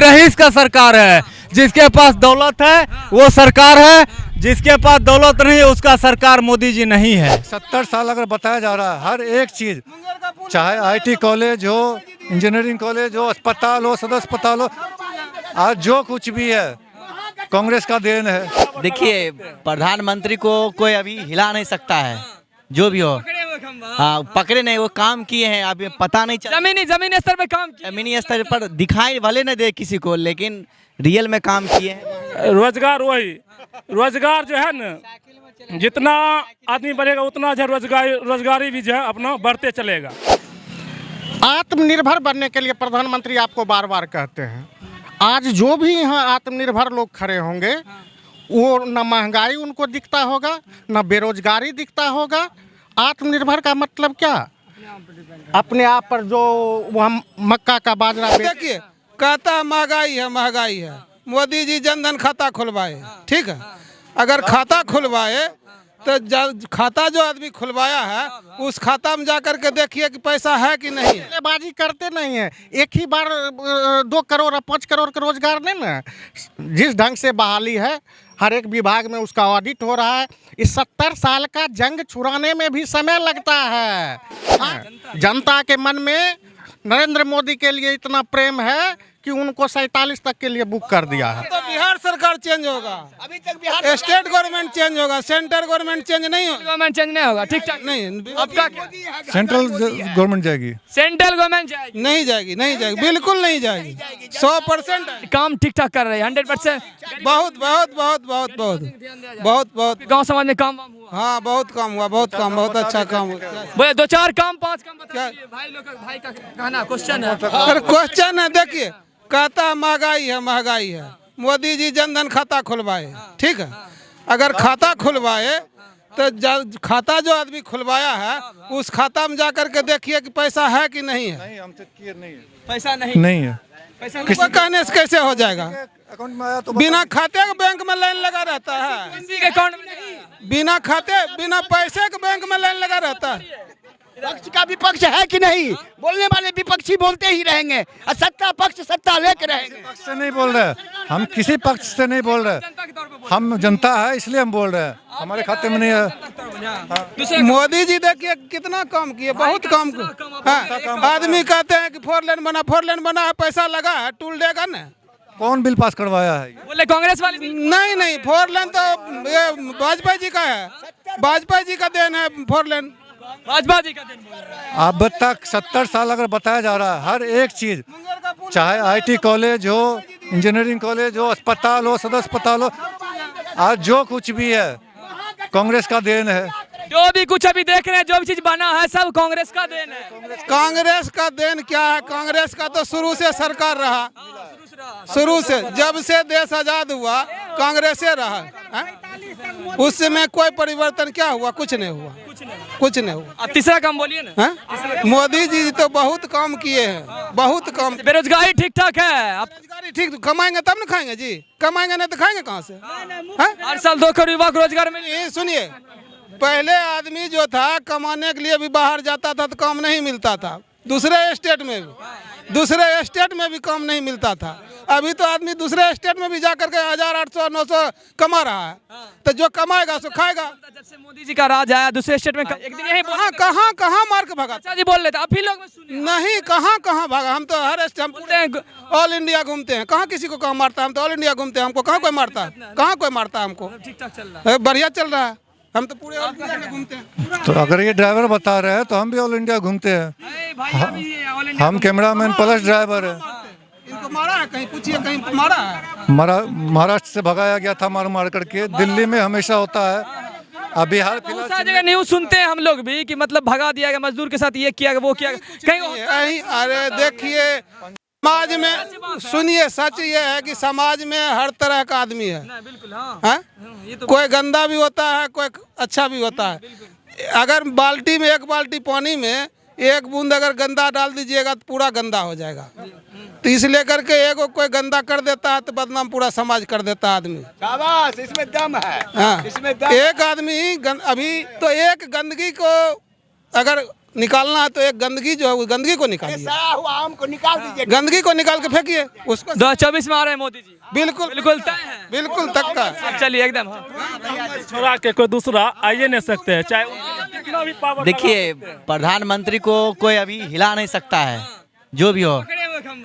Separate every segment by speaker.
Speaker 1: Rice का सरकार है। जिसके पास दौलत है वो सरकार है, जिसके पास दौलत नहीं है उसका सरकार मोदी जी नहीं है।
Speaker 2: 70 साल अगर बताया जा रहा है हर एक चीज, चाहे आईटी कॉलेज हो, इंजीनियरिंग कॉलेज हो, अस्पताल हो, सदर अस्पताल हो, आज जो कुछ भी है कांग्रेस का देन है।
Speaker 3: देखिए, प्रधानमंत्री को कोई अभी हिला नहीं सकता है, जो भी हो। हाँ, पकड़े नहीं, वो काम किए हैं, अभी पता नहीं चला।
Speaker 4: जमीनी स्तर पे काम किया।
Speaker 3: जमीनी स्तर पर दिखाई भले न दे किसी को, लेकिन रियल में काम किए हैं।
Speaker 5: रोजगार वही रोजगार जो है ना, जितना आदमी बढ़ेगा उतना जो रोजगारी भी जो है अपना बढ़ते चलेगा।
Speaker 6: आत्मनिर्भर बनने के लिए प्रधानमंत्री आपको बार बार कहते हैं। आज जो भी यहाँ आत्मनिर्भर लोग खड़े होंगे वो न महंगाई उनको दिखता होगा, न बेरोजगारी दिखता होगा। आत्मनिर्भर का मतलब क्या? अपने आप पर जो वह मक्का का बाजरा
Speaker 7: देखिए, कहता महंगाई है। मोदी जी जनधन खाता खुलवाए, ठीक है। अगर खाता खुलवाए तो खाता जो आदमी खुलवाया है उस खाता में जा करके देखिए कि पैसा है कि नहीं।
Speaker 6: बाजी करते नहीं है। एक ही बार 2 करोड़ और 5 करोड़ का रोजगार नहीं ना। जिस ढंग से बहाली है, हर एक विभाग में उसका ऑडिट हो रहा है। इस 70 साल का जंग छुड़ाने में भी समय लगता है। जनता के मन में नरेंद्र मोदी के लिए इतना प्रेम है कि उनको 47 तक के लिए बुक कर दिया है।
Speaker 7: तो बिहार सरकार चेंज होगा, अभी तक बिहार स्टेट गवर्नमेंट चेंज होगा, सेंट्रल गवर्नमेंट चेंज नहीं होगा।
Speaker 4: गवर्नमेंट चेंज नहीं होगा, ठीक ठाक
Speaker 7: नहीं।
Speaker 4: आपका
Speaker 2: सेंट्रल गवर्नमेंट जाएगी,
Speaker 4: सेंट्रल गवर्नमेंट जाएगी?
Speaker 7: नहीं जाएगी, बिल्कुल नहीं जाएगी। 100%
Speaker 4: काम ठीक ठाक कर रहे हैं, 100%।
Speaker 7: बहुत बहुत बहुत बहुत बहुत बहुत बहुत
Speaker 4: गाँव समाज में काम वाम हुआ?
Speaker 7: हाँ, बहुत काम हुआ, बहुत अच्छा काम हुआ।
Speaker 4: बोले 2-4 काम 5 काम बता दीजिए। भाई का कहना क्वेश्चन है।
Speaker 7: क्वेश्चन है, देखिए, कहता महंगाई है। मोदी जी जनधन खाता खुलवाए, ठीक है। अगर खाता खुलवाए तो खाता जो आदमी खुलवाया है उस खाता में जा करके देखिए कि पैसा है कि नहीं है।
Speaker 2: नहीं, हम तो क्लियर नहीं है,
Speaker 4: पैसा
Speaker 2: नहीं है।
Speaker 7: किसी कहने से कैसे हो जाएगा?
Speaker 2: अकाउंट में आया तो
Speaker 7: बिना खाते के बैंक में लाइन लगा रहता है।
Speaker 4: किसी के अकाउंट में नहीं।
Speaker 7: बिना खाते बिना पैसे के बैंक में लाइन लगा रहता है।
Speaker 8: पक्ष का विपक्ष है कि नहीं? बोलने वाले विपक्षी बोलते ही रहेंगे और सत्ता पक्ष सत्ता लेके रहेंगे।
Speaker 2: पक्ष से नहीं बोल रहे, हम किसी पक्ष से नहीं बोल रहे, हम जनता है इसलिए हम बोल रहे हैं। हमारे खाते में नहीं है।
Speaker 7: मोदी जी देखिए कितना काम किए, बहुत काम किए। आदमी कहते हैं कि 4 लेन बना है, पैसा लगा है, टूल देगा ना।
Speaker 2: कौन बिल पास करवाया है?
Speaker 4: बोले कांग्रेस वाले
Speaker 7: नहीं, 4 लेन तो ये वाजपेयी जी का है, वाजपेयी जी का देन है 4 लेन।
Speaker 4: भाजपा जी का दिन बोल रहे हैं।
Speaker 2: अब तक 70 साल अगर बताया जा रहा है हर एक चीज, चाहे आईटी कॉलेज हो, इंजीनियरिंग कॉलेज हो, अस्पताल हो, सदर अस्पताल हो, आज जो कुछ भी है कांग्रेस का देन है।
Speaker 4: जो भी कुछ अभी देख रहे हैं, जो भी चीज बना है सब कांग्रेस का देन है।
Speaker 7: कांग्रेस का देन क्या है? कांग्रेस का तो शुरू से सरकार रहा, शुरू से जब से देश आजाद हुआ कांग्रेस से रहा है। उस समय कोई परिवर्तन क्या हुआ? कुछ नहीं हुआ।
Speaker 4: अब तीसरा काम बोलिए ना।
Speaker 7: मोदी जी तो बहुत काम किए हैं, बहुत काम।
Speaker 4: बेरोजगारी ठीक ठाक है? आप
Speaker 7: बेरोजगारी ठीक, कमाएंगे तब ना खाएंगे जी, कमाएंगे नहीं तो खाएंगे कहाँ से?
Speaker 4: हर साल 2 करोड़ युवा को रोजगार मिले।
Speaker 7: सुनिए, पहले आदमी जो था कमाने के लिए भी बाहर जाता था तो काम नहीं मिलता था। दूसरे स्टेट में भी काम नहीं मिलता था। अभी तो आदमी दूसरे स्टेट में भी जा करके 1800-900 कमा रहा है। तो जो कमाएगा सो खाएगा।
Speaker 4: जब से मोदी जी का राज आया दूसरे स्टेट में एक दिन यही
Speaker 7: कहाँ मार के भागा?
Speaker 4: अच्छा जी बोल रहे थे, आप ही लोग
Speaker 7: नहीं, कहाँ भागा? हम तो हर स्टेट ऑल इंडिया घूमते हैं, कहाँ किसी को कहाँ मारता है? हम तो ऑल इंडिया घूमते हैं, हमको कहाँ कोई मारता है? कहाँ कोई मारता है हमको?
Speaker 4: ठीक ठाक चल रहा है,
Speaker 7: बढ़िया चल रहा है। हम तो पूरे ऑल इंडिया में घूमते हैं।
Speaker 2: तो अगर ये ड्राइवर बता रहे हैं तो हम भी ऑल इंडिया घूमते हैं। हम कैमरामैन प्लस ड्राइवर है।
Speaker 7: इनको मारा है कहीं? पूछिए, कहीं मारा है?
Speaker 2: महाराष्ट्र से भगाया गया था मार करके। दिल्ली में हमेशा होता है। अब बिहार
Speaker 4: बहुत सारी जगह न्यूज सुनते हैं हम लोग भी कि मतलब भगा दिया गया मजदूर के साथ, ये किया गया, वो किया गया कहीं।
Speaker 7: अरे देखिए, समाज में सुनिए, सच ये है कि समाज में हर तरह का आदमी है।
Speaker 4: बिल्कुल,
Speaker 7: हाँ? कोई गंदा भी होता है, कोई अच्छा भी होता है। अगर बाल्टी में 1 बाल्टी पानी में 1 बूंद अगर गंदा डाल दीजिएगा तो पूरा गंदा हो जाएगा। तो इसलिए करके एगो कोई गंदा कर देता है तो बदनाम पूरा समाज कर देता है आदमी।
Speaker 8: शाबाश, इसमें दम है।
Speaker 7: हाँ, एक आदमी अभी तो एक गंदगी को अगर निकालना है तो एक गंदगी जो है वो गंदगी को निकालिए,
Speaker 8: सड़ा हुआ आम को निकाल दीजिए।
Speaker 7: गंदगी को निकाल के फेंकिए उसको।
Speaker 4: 2024 में आ रहे हैं मोदी जी,
Speaker 7: बिल्कुल
Speaker 4: बिल्कुल तय है,
Speaker 7: बिल्कुल तक का।
Speaker 4: अब चलिए एकदम। हाँ।
Speaker 5: छोड़ा के कोई दूसरा आइए नहीं सकते हैं, चाहे कितना भी पावर।
Speaker 3: देखिए, प्रधानमंत्री को कोई अभी हिला नहीं सकता है, जो भी हो।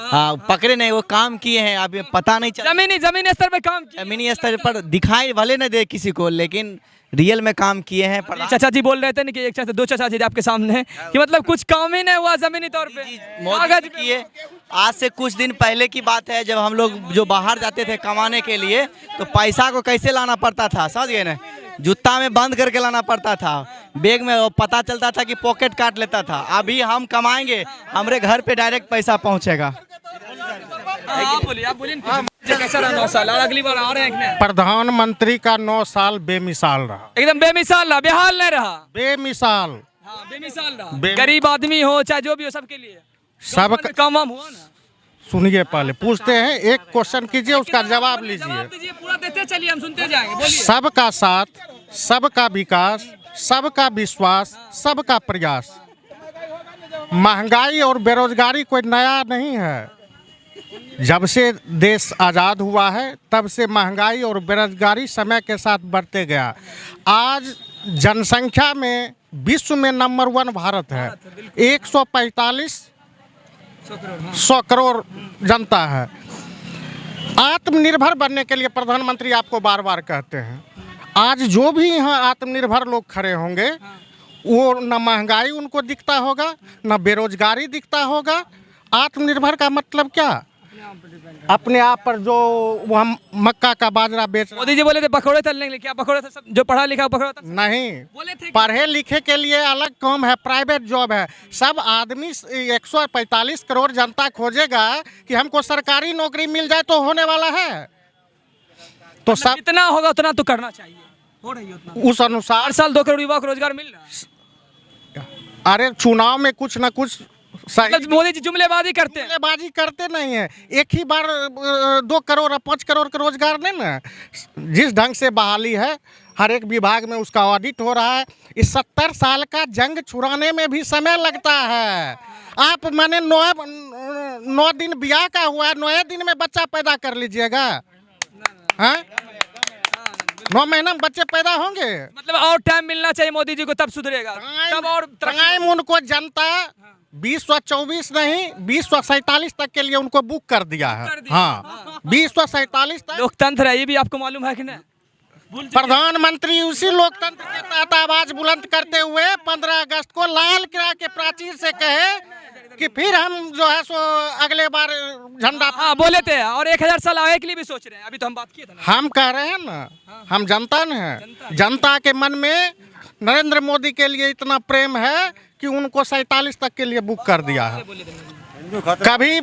Speaker 3: हाँ, पकड़े नहीं, वो काम किए हैं, अभी पता नहीं चला।
Speaker 4: जमीनी स्तर पे काम किया।
Speaker 3: जमीनी स्तर पर दिखाई भले न दे किसी को, लेकिन रियल में काम किए हैं।
Speaker 4: चाचा जी बोल रहे थे ना कि एक चाचा, दो चाचा जी आपके सामने हैं कि मतलब कुछ काम ही नहीं हुआ जमीनी तौर पे।
Speaker 3: मोदी जी किए। आज से कुछ दिन पहले की बात है, जब हम लोग जो बाहर जाते थे कमाने के लिए, तो पैसा को कैसे लाना पड़ता था, समझ गए ना? जूता में बंद करके लाना पड़ता था, बैग में, वो पता चलता था कि पॉकेट काट लेता था। अभी हम कमाएंगे, हमारे घर पे डायरेक्ट पैसा पहुंचेगा।
Speaker 4: आप बोलिए कैसा रहा 9 साल, और अगली बार आ रहे हैं?
Speaker 6: प्रधानमंत्री का 9 साल बेमिसाल रहा,
Speaker 4: एकदम बेमिसाल रहा, बेहाल नहीं रहा,
Speaker 6: बेमिसाल।
Speaker 4: हाँ, बेमिसाल रहा। गरीब आदमी हो चाहे जो भी हो, सबके लिए
Speaker 6: सब
Speaker 4: काम वाम हुआ ना।
Speaker 6: सुनिए, पहले पूछते हैं, एक क्वेश्चन कीजिए, उसका जवाब लीजिए।
Speaker 4: पूरा देते चलिए, हम सुनते जाएंगे। बोलिए।
Speaker 6: सबका साथ, सबका विकास, सबका विश्वास, सबका प्रयास। महंगाई और बेरोजगारी कोई नया नहीं है। जब से देश आज़ाद हुआ है, तब से महंगाई और बेरोजगारी समय के साथ बढ़ते गया। आज जनसंख्या में विश्व में नंबर 1 भारत है। 100 करोड़ जनता है। आत्मनिर्भर बनने के लिए प्रधानमंत्री आपको बार बार कहते हैं। आज जो भी यहाँ आत्मनिर्भर लोग खड़े होंगे, वो न महंगाई उनको दिखता होगा, न बेरोजगारी दिखता होगा। आत्मनिर्भर का मतलब क्या? अपने आप पर जो वह मक्का का बाजरा बेच।
Speaker 4: मोदी जी बोले थे पकौड़े तलने के लिए, क्या पकौड़े थे? सब जो पढ़ा लिखा पकौड़ा था
Speaker 6: नहीं,
Speaker 4: बोले थे।
Speaker 6: पढ़े लिखे के लिए अलग काम है, प्राइवेट जॉब है। सब आदमी 145 करोड़ जनता खोजेगा कि हमको सरकारी नौकरी मिल जाए तो होने वाला है। तो सब
Speaker 4: जितना होगा उतना तो करना चाहिए, हो रही है उतना।
Speaker 6: उस अनुसार
Speaker 4: हर साल 2 करोड़ युवा को रोजगार मिल रहा है।
Speaker 6: अरे चुनाव में कुछ न कुछ सही।
Speaker 4: मतलब मोदी जी जुमलेबाजी करते हैं।
Speaker 6: जुमलेबाजी करते नहीं है। एक ही बार 2 करोड़ और 5 करोड़ का रोजगार नहीं ना। जिस ढंग से बहाली है, हर एक विभाग में उसका ऑडिट हो रहा है। इस 70 साल का जंग छुड़ाने में भी समय लगता है। आप माने 9 दिन ब्याह का हुआ है, 9 दिन में बच्चा पैदा कर लीजिएगा? हाँ, 9 महीना में बच्चे पैदा होंगे।
Speaker 4: मतलब और टाइम मिलना चाहिए मोदी जी को, तब सुधरेगा, तब और
Speaker 6: टाइम उनको जनता 2024 नहीं 2047 तक के लिए उनको बुक कर दिया है। हाँ, 2047 तक
Speaker 4: लोकतंत्र है, ये भी आपको मालूम है कि नहीं?
Speaker 6: प्रधानमंत्री उसी लोकतंत्र के तहत आवाज बुलंद करते हुए 15 अगस्त को लाल किला के प्राचीर से कहे कि फिर हम जो है सो अगले बार झंडा।
Speaker 4: हाँ, बोले थे, और 1000 साल आगे के लिए भी सोच रहे हैं। अभी तो हम बात किए थे ना।
Speaker 6: हम कह रहे हैं ना, हम जनता न है। जनता के मन में नरेंद्र मोदी के लिए इतना प्रेम है कि उनको 47 तक के लिए बुक कर दिया है।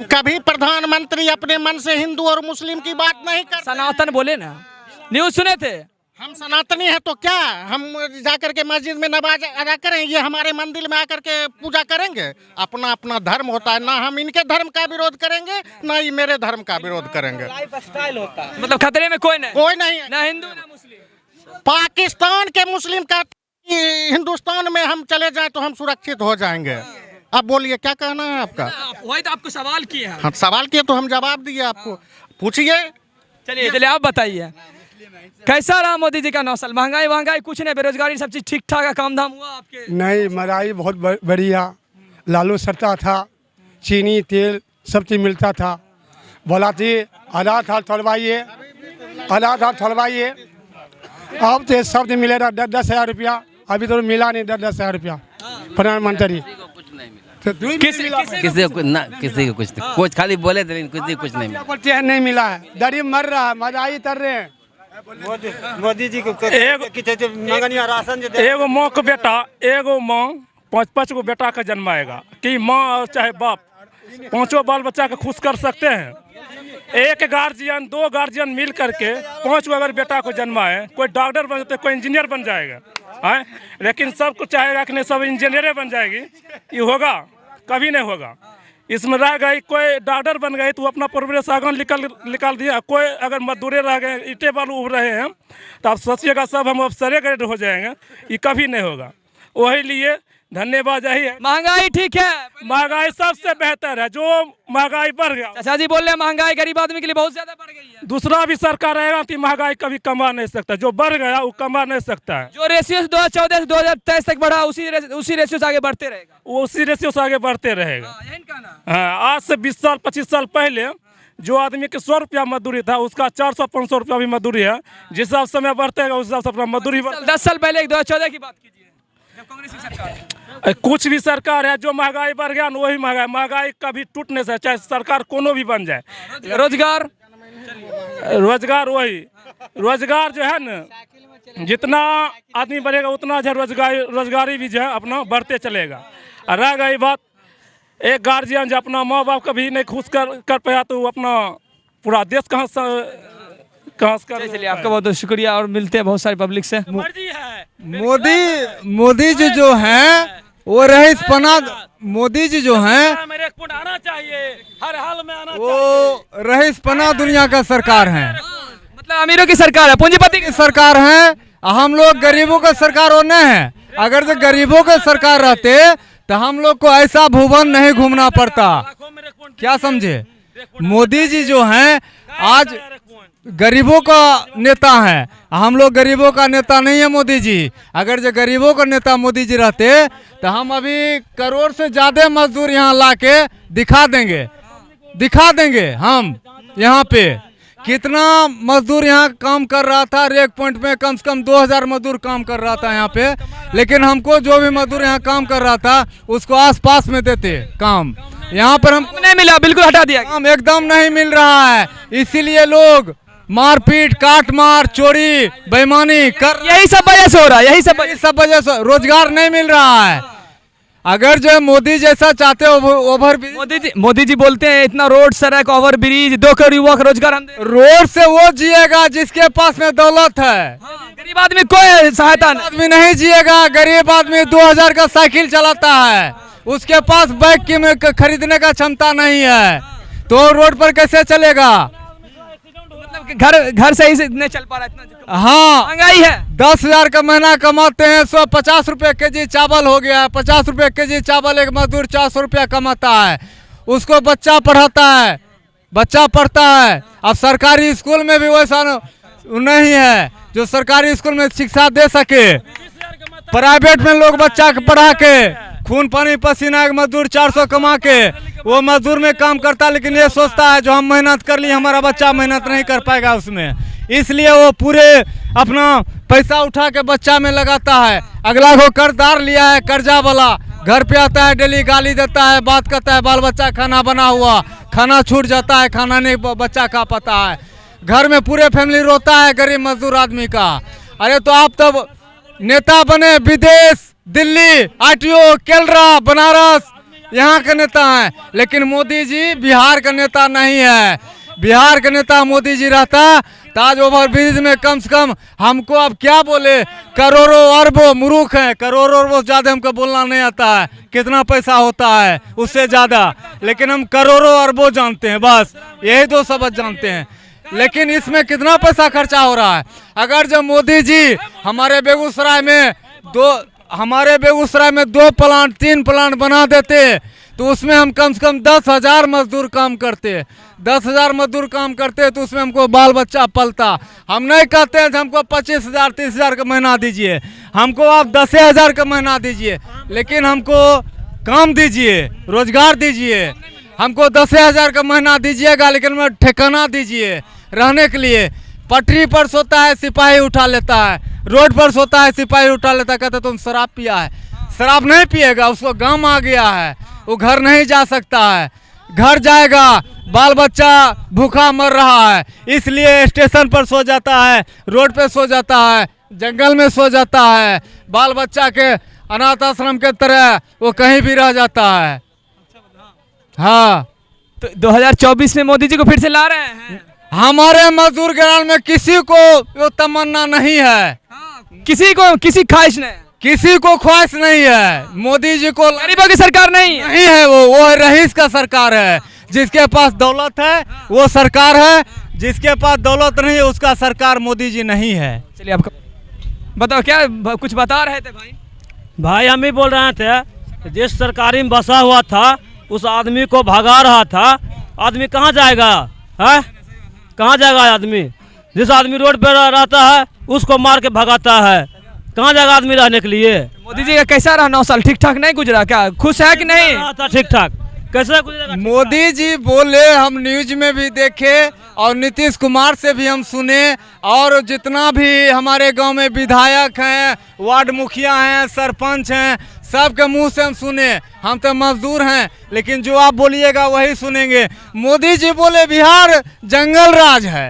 Speaker 6: कभी प्रधानमंत्री अपने मन से हिंदू और मुस्लिम की बात नहीं कर।
Speaker 4: सनातन बोले ना, न्यूज सुने थे।
Speaker 6: हम सनातनी है तो क्या हम जाकर के मस्जिद में नमाज अदा करें? ये हमारे मंदिर में आकर के पूजा करेंगे? अपना अपना धर्म होता है। ना हम इनके धर्म का विरोध करेंगे, ना ये मेरे धर्म का विरोध करेंगे।
Speaker 3: लाइफस्टाइल होता है।
Speaker 4: मतलब खतरे में कोई
Speaker 6: नहीं,
Speaker 4: ना हिंदू ना मुस्लिम।
Speaker 6: पाकिस्तान के मुस्लिम का हिंदुस्तान में हम चले जाएं तो हम सुरक्षित हो जाएंगे। अब बोलिए क्या कहना है आपका?
Speaker 4: वही तो आपको सवाल किए हैं।
Speaker 6: हाँ, सवाल किए तो हम जवाब दिए आपको। पूछिए।
Speaker 4: चलिए आप बताइए, कैसा रहा मोदी जी का 9 साल? महंगाई कुछ नहीं, बेरोजगारी सब चीज ठीक ठाक है, काम धाम हुआ आपके?
Speaker 9: नहीं, महंगाई बहुत बढ़िया। लालू सस्ता था, चीनी तेल सब चीज़ मिलता था। बोला थी आधा था थोड़वाइए, अब तो सब दिन मिले रहा 10,000 रुपया। अभी तो मिला नहीं 10,000 रुपया प्रधानमंत्री।
Speaker 10: किसी को कुछ खाली बोले थे, लेकिन किसी को कुछ नहीं मिला।
Speaker 9: नहीं मिला है, गरीब मर रहा है, महंगाई कर रहे हैं।
Speaker 5: मोदी जी को राशन एगो माँ को बेटा, एगो माँ 5-5 गो बेटा का जन्माएगा कि माँ और चाहे बाप 5 बाल बच्चा को खुश कर सकते हैं? एक गार्जियन 2 गार्जियन मिल करके 5 अगर बेटा को जन्माए, कोई डॉक्टर बन जाते, कोई इंजीनियर बन जाएगा है, लेकिन सबको चाहेगा कि नहीं सब इंजीनियर बन जाएगी। ये होगा? कभी नहीं होगा। इसमें रह गई कोई डॉक्टर बन गई तो अपना परवरिश आगे निकाल दिया। कोई अगर मजदूरे रह गए, ईंटें बालू उभ रहे हैं, तो आप सोचिएगा सब हम अफसरे ग्रेड हो जाएंगे। ये कभी नहीं होगा। वही लिए धन्यवाद यही है।
Speaker 4: महंगाई ठीक है?
Speaker 5: महंगाई सबसे बेहतर है, जो महंगाई बढ़ गया।
Speaker 4: चाचा जी बोल रहे हैं महंगाई गरीब आदमी के लिए बहुत ज्यादा बढ़ गई है।
Speaker 5: दूसरा भी सरकार रहेगा तो महंगाई कभी कमा नहीं सकता, जो बढ़ गया वो कमा नहीं सकता है।
Speaker 4: जो रेशियो 2014 से 2023 तक बढ़ा उसी रेशियो से आगे बढ़ते रहेगा,
Speaker 5: वो उसी रेशियो से आगे बढ़ते रहेगा।
Speaker 4: यही कहना।
Speaker 5: हाँ, आज से 20 साल 25 साल पहले जो आदमी के 100 रुपया मजदूरी था, उसका 400-500 रुपया भी मजदूरी है। जिस हिसाब समय बढ़तेगा उस हिसाब से अपना मजदूरी
Speaker 4: 10 साल पहले 2014 की बात कीजिए, जब कांग्रेस की सरकार।
Speaker 5: कुछ भी सरकार है, जो महंगाई बढ़ गया ना वही महंगाई कभी टूट नहीं सकता, चाहे सरकार कोनो भी बन जाए।
Speaker 4: रोजगार
Speaker 5: वही रोजगार जो है ना, जितना आदमी बढ़ेगा उतना जो रोजगारी भी जो है अपना बढ़ते चलेगा। और रह गई बात एक गार्जियन जो अपना माँ बाप कभी नहीं खुश कर पाया तो अपना पूरा देश कहाँ से कर।
Speaker 4: चलिए आपका बहुत बहुत शुक्रिया और मिलते हैं बहुत सारी पब्लिक से।
Speaker 1: मोदी जी जो हैं वो रईसपना, मोदी जी जो हैं
Speaker 5: आना चाहिए, हर हाल में आना
Speaker 1: वो रईसपना दुनिया का सरकार है,
Speaker 4: मतलब अमीरों की सरकार है, पूंजीपति
Speaker 1: की सरकार है। हम लोग गरीबों का सरकार और नहीं है। अगर जो गरीबों का सरकार रहते तो हम लोग को ऐसा भुवन नहीं घूमना पड़ता। क्या समझे? मोदी जी जो हैं आज गरीबों का नेता है, हम लोग गरीबों का नेता नहीं है मोदी जी। अगर जो गरीबों का नेता मोदी जी रहते तो हम अभी करोड़ से ज्यादा मजदूर यहाँ लाके दिखा देंगे हम यहाँ पे कितना मजदूर यहाँ काम कर रहा था। रेक पॉइंट में कम से कम 2000 मजदूर काम कर रहा था यहाँ पे, लेकिन हमको जो भी मजदूर यहाँ काम कर रहा था उसको आसपास में देते काम। यहाँ पर हमको
Speaker 4: नहीं मिला, बिल्कुल हटा दिया,
Speaker 1: काम एकदम नहीं मिल रहा है। इसीलिए लोग मारपीट, काटमार, चोरी, बेईमानी कर,
Speaker 4: यही सब वजह से हो रहा है, यही सब
Speaker 1: वजह से रोजगार नहीं मिल रहा है। अगर जो मोदी जैसा चाहते हो ओवर
Speaker 4: मोदी जी बोलते हैं इतना रोड, सड़क, ओवर ब्रिज, 2 करोड़ युवा का रोजगार हम
Speaker 1: रोड से वो जिएगा जिसके पास में दौलत है।
Speaker 4: गरीब आदमी कोई सहायता नहीं,
Speaker 1: आदमी नहीं जिएगा। गरीब आदमी 2000 का साइकिल चलाता है, उसके पास बाइक की खरीदने का क्षमता नहीं है, तो रोड पर कैसे चलेगा?
Speaker 4: घर से ही नहीं चल पा रहा इतना।
Speaker 1: हाँ,
Speaker 4: महंगाई है।
Speaker 1: 10,000 का महीना कमाते हैं, 150 रुपये केजी चावल हो गया है। 50 रुपये केजी चावल एक मजदूर 400 रुपया कमाता है, उसको बच्चा पढ़ाता है, बच्चा पढ़ता है। अब सरकारी स्कूल में भी वैसा नहीं है जो सरकारी स्कूल में शिक्षा दे सके। प्राइवेट में लोग बच्चा के पढ़ा के खून पानी पसीना एक मजदूर 400 कमा के वो मजदूर में काम करता, लेकिन ये सोचता है जो हम मेहनत कर लिए हमारा बच्चा मेहनत नहीं कर पाएगा उसमें, इसलिए वो पूरे अपना पैसा उठा के बच्चा में लगाता है। अगला को कर्जदार लिया है, कर्जा वाला घर पे आता है, डेली गाली देता है, बात करता है, बाल बच्चा खाना बना हुआ, खाना छूट जाता है, खाना नहीं बच्चा खा पाता है, घर में पूरे फैमिली रोता है गरीब मजदूर आदमी का। अरे तो आप तब नेता बने, विदेश, दिल्ली, आरटीओ, केरला, बनारस यहाँ के नेता हैं, लेकिन मोदी जी बिहार का नेता नहीं है। बिहार का नेता मोदी जी रहता ताज ओवर ब्रिज में कम से कम हमको अब क्या बोले, करोड़ों अरबों मूर्ख हैं, करोड़ों अरबों ज्यादा हमको बोलना नहीं आता है कितना पैसा होता है उससे ज्यादा, लेकिन हम करोड़ों अरबों जानते हैं, बस यही 2 शब्द जानते हैं। लेकिन इसमें कितना पैसा खर्चा हो रहा है। अगर जब मोदी जी हमारे बेगूसराय में 2 प्लांट 3 प्लांट बना देते तो उसमें हम कम से कम 10,000 मजदूर काम करते। 10,000 मजदूर काम करते तो उसमें हमको बाल बच्चा पलता। हम नहीं कहते हैं हमको 25,000 30,000 का महीना दीजिए, हमको आप 10,000 का महीना दीजिए, लेकिन हमको काम दीजिए, रोजगार दीजिए। हमको 10,000 का महीना दीजिएगा, लेकिन ठिकाना दीजिए रहने के लिए। पटरी पर सोता है सिपाही उठा लेता है, रोड पर सोता है सिपाही उठा लेता है, कहता तुम शराब पिया है। शराब नहीं पिएगा, उसको गम आ गया है, वो घर नहीं जा सकता है। घर जाएगा बाल बच्चा भूखा मर रहा है, इसलिए स्टेशन पर सो जाता है, रोड पे सो जाता है, जंगल में सो जाता है। बाल बच्चा के अनाथ आश्रम के तरह वो कहीं भी रह जाता है। हाँ,
Speaker 4: तो 2024 में मोदी जी को फिर से ला रहे हैं।
Speaker 1: हमारे मजदूर ग्राम में किसी को वो तमन्ना नहीं है,
Speaker 4: किसी ख्वाहिश नहीं,
Speaker 1: किसी को ख्वाहिश नहीं है। मोदी जी को
Speaker 4: गरीबों की सरकार नहीं
Speaker 1: है, वो रईस का सरकार है। जिसके पास दौलत है वो सरकार है, जिसके पास दौलत नहीं है उसका सरकार मोदी जी नहीं है।
Speaker 4: चलिए आपका बताओ, क्या कुछ बता रहे थे भाई?
Speaker 11: भाई हम ही बोल रहे थे, जिस सरकारी में बसा हुआ था उस आदमी को भगा रहा था, आदमी कहाँ जाएगा है? कहाँ जाएगा आदमी? जिस आदमी रोड पर रहता है उसको मार के भगाता है, कहाँ जाएगा आदमी रहने के लिए?
Speaker 4: मोदी जी का कैसा रहा 9 साल? ठीक ठाक नहीं गुजरा क्या? खुश है कि नहीं?
Speaker 11: था ठीक ठाक, कैसे गुजरेगा?
Speaker 1: मोदी जी बोले, हम न्यूज में भी देखे और नीतीश कुमार से भी हम सुने, और जितना भी हमारे गांव में विधायक हैं, वार्ड मुखिया हैं, सरपंच हैं, सबके मुंह से हम सुने। हम तो मजदूर हैं, लेकिन जो आप बोलिएगा वही सुनेंगे। मोदी जी बोले बिहार जंगल राज है।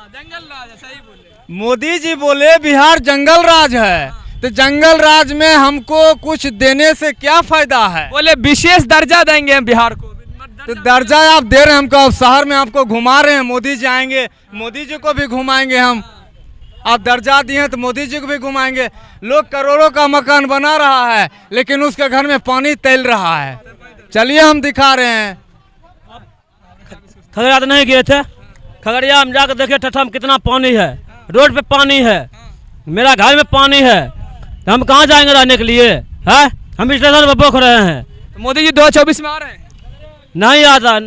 Speaker 4: जंगल राज, सही बोले।
Speaker 1: मोदी जी बोले बिहार जंगल राज है, तो जंगल राज में हमको कुछ देने से क्या फायदा है?
Speaker 4: बोले विशेष दर्जा देंगे हम बिहार को।
Speaker 1: तो दर्जा आप दे रहे हैं हमको, अब शहर में आपको घुमा रहे हैं। मोदी जी आएंगे, मोदी जी को भी घुमाएंगे हम। आप दर्जा दिए हैं तो मोदी जी को भी घुमाएंगे। लोग करोड़ों का मकान बना रहा है, लेकिन उसके घर में पानी तैल रहा है। चलिए हम दिखा रहे हैं।
Speaker 11: खगड़िया तो नहीं गए थे, खगड़िया हम जाकर देखे ठठा में कितना पानी है, रोड पे पानी है, मेरा घर में पानी है, तो हम कहाँ जाएंगे रहने के लिए है? हम स्टेशन पर बोख रहे हैं।
Speaker 4: मोदी जी 2024 में आ रहे हैं?
Speaker 11: नहीं आता।